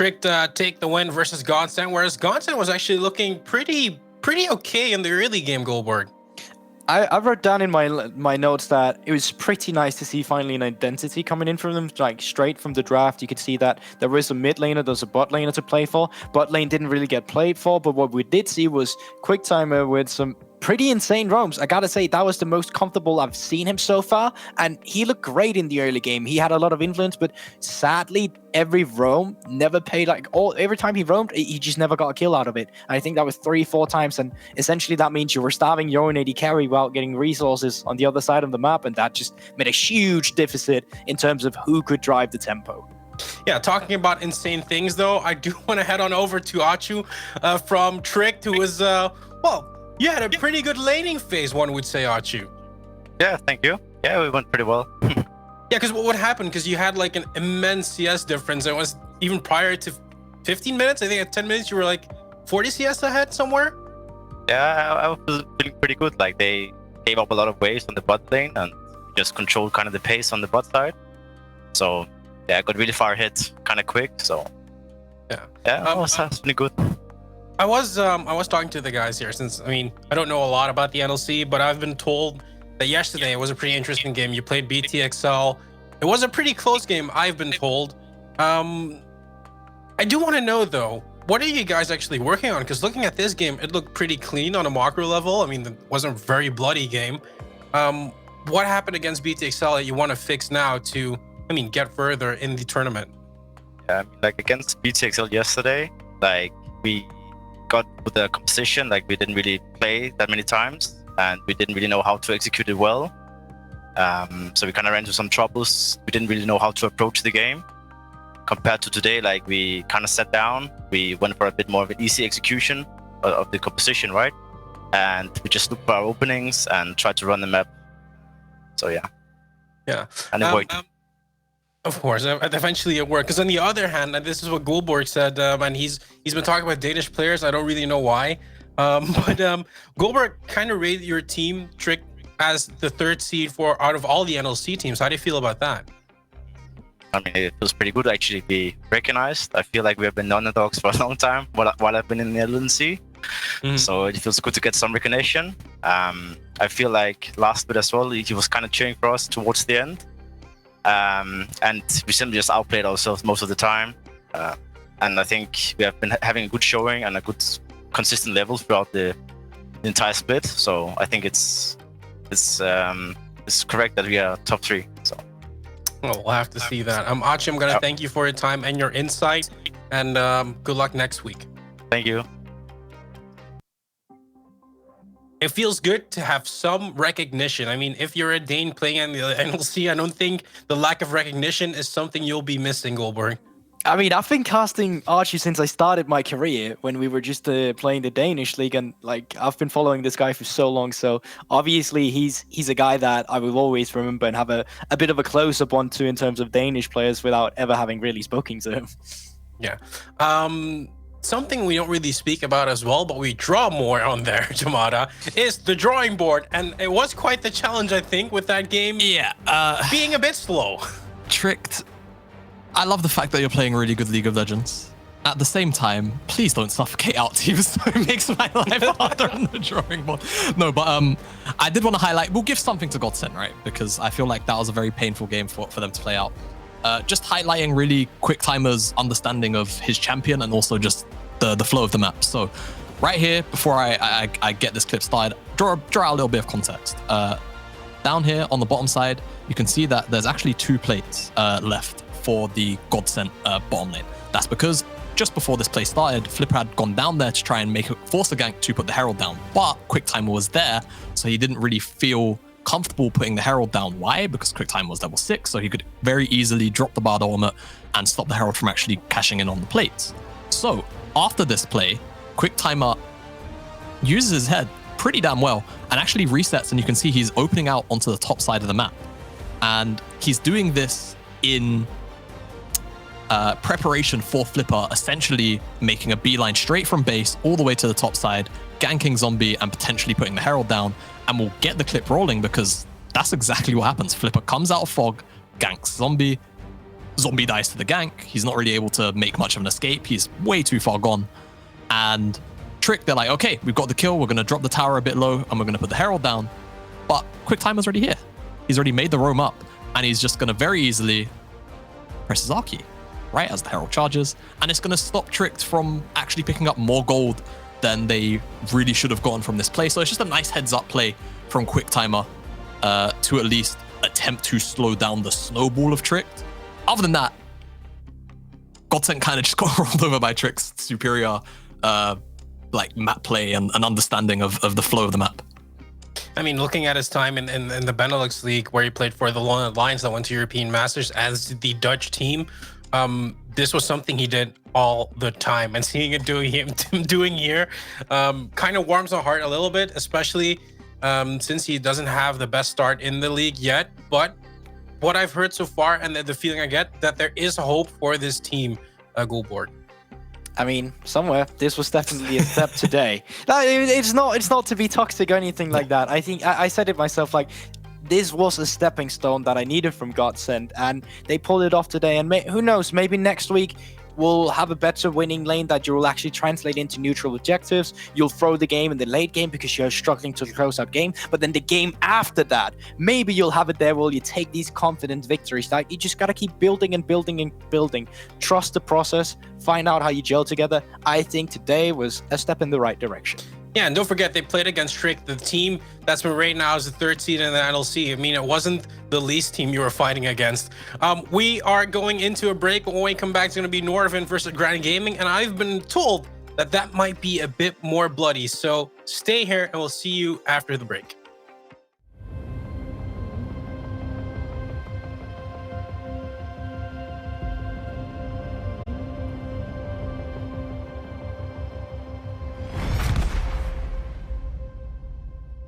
Trick take the win versus Godsent, whereas Godsent was actually looking pretty okay in the early game, Goldberg. I wrote down in my notes that it was pretty nice to see finally an identity coming in from them, like straight from the draft. You could see that there was a mid laner, there's a bot laner to play for. Bot lane didn't really get played for, but what we did see was QuickTimer with some pretty insane roams. I gotta say, that was the most comfortable I've seen him so far, and he looked great in the early game. He had a lot of influence, but sadly, every roam never paid. Every time he roamed, he just never got a kill out of it. And I think that was 3-4 times, and essentially that means you were starving your own AD carry while getting resources on the other side of the map, and that just made a huge deficit in terms of who could drive the tempo. Yeah, talking about insane things, though, I do want to head on over to Achu from Tricked, who was, you had a pretty good laning phase, one would say, Achu. Yeah, thank you. Yeah, we went pretty well. Yeah, because what happened? Because you had like an immense CS difference. It was even prior to 15 minutes. I think at 10 minutes you were like 40 CS ahead somewhere. Yeah, I was feeling pretty good. Like they gave up a lot of waves on the bot lane and just controlled kind of the pace on the bot side. So yeah, I got really far ahead kind of quick. So yeah, it was pretty good. I was talking to the guys here, since I don't know a lot about the NLC, but I've been told that yesterday it was a pretty interesting game. You played BTXL. It was a pretty close game, I've been told. I do want to know though, what are you guys actually working on? Because looking at this game, it looked pretty clean on a macro level. It wasn't a very bloody game. What happened against BTXL that you want to fix now to, get further in the tournament? Yeah, like against BTXL yesterday, like we got with the composition, like we didn't really play that many times and we didn't really know how to execute it well. So we kind of ran into some troubles. We didn't really know how to approach the game. Compared to today, like we kind of sat down, we went for a bit more of an easy execution of the composition, right? And we just looked for our openings and tried to run the map. So yeah. And it worked. Of course, eventually it worked. Because on the other hand, and this is what Goldberg said, and he's been talking about Danish players. I don't really know why, but Goldberg kind of rated your team, Trick, as the 3rd seed out of all the NLC teams. How do you feel about that? It feels pretty good actually to be recognized. I feel like we have been underdogs for a long time while I've been in the NLC. So it feels good to get some recognition. I feel like last bit as well, he was kind of cheering for us towards the end. And we simply just outplayed ourselves most of the time. And I think we have been having a good showing and a good consistent level throughout the entire split. So I think it's correct that we are top 3. So we'll have to see that. Achi, I'm gonna thank you for your time and your insight, and good luck next week. Thank you. It feels good to have some recognition. If you're a Dane playing in the NLC, I don't think the lack of recognition is something you'll be missing, Goldberg. I've been casting Archie since I started my career when we were just playing the Danish league, and I've been following this guy for so long. So obviously he's a guy that I will always remember and have a bit of a close-up onto in terms of Danish players without ever having really spoken to him. Yeah. Something we don't really speak about as well, but we draw more on there, Jamada, is the drawing board. And it was quite the challenge, I think, with that game being a bit slow. Tricked. I love the fact that you're playing really good League of Legends. At the same time, please don't suffocate out teams so it makes my life harder on the drawing board. No, but I did want to highlight, we'll give something to Godsent, right? Because I feel like that was a very painful game for them to play out. Just highlighting really QuickTimer's understanding of his champion and also just the flow of the map. So right here, before I get this clip started, draw out a little bit of context. Down here on the bottom side, you can see that there's actually 2 plates left for the Godsent bottom lane. That's because just before this play started, Flipper had gone down there to try and force a gank to put the Herald down, but QuickTimer was there, so he didn't really feel comfortable putting the Herald down. Why? Because QuickTimer was level 6, so he could very easily drop the Bard ultimate and stop the Herald from actually cashing in on the plates. So after this play, QuickTimer uses his head pretty damn well and actually resets, and you can see he's opening out onto the top side of the map. And he's doing this in preparation for Flipper, essentially making a beeline straight from base all the way to the top side, ganking Zombie and potentially putting the Herald down, and we'll get the clip rolling because that's exactly what happens. Flipper comes out of fog, ganks Zombie, Zombie dies to the gank. He's not really able to make much of an escape. He's way too far gone. And Trick, they're like, okay, we've got the kill. We're going to drop the tower a bit low and we're going to put the Herald down. But QuickTimer's already here. He's already made the roam up and he's just going to very easily press his R key, right, as the Herald charges. And it's going to stop Trick from actually picking up more gold than they really should have gotten from this play. So it's just a nice heads up play from QuickTimer to at least attempt to slow down the snowball of Trick. Other than that, Godsent kind of just got rolled over by Trick's superior like map play and understanding of the flow of the map. I mean, looking at his time in the Benelux League, where he played for the Lone Lions that went to European Masters as the Dutch team, this was something he did all the time. And seeing it doing here kind of warms my heart a little bit, especially since he doesn't have the best start in the league yet. But what I've heard so far and the feeling I get, that there is hope for this team, Goalboard. I mean, somewhere this was definitely a step today. It's not to be toxic or anything like that. I think I said it myself, like, this was a stepping stone that I needed from Godsent, and they pulled it off today. And who knows, maybe next week we'll have a better winning lane that you will actually translate into neutral objectives. You'll throw the game in the late game because you're struggling to close out game, but then the game after that, maybe you'll have it there where you take these confident victories. Like, you just gotta keep building and building and building. Trust the process, find out how you gel together. I think today was a step in the right direction. Yeah, and don't forget, they played against Trick, the team that's been right now is the 3rd seed in the NLC. I mean, it wasn't the least team you were fighting against. We are going into a break, but when we come back, it's going to be Norvin versus Grand Gaming, and I've been told that might be a bit more bloody. So stay here, and we'll see you after the break.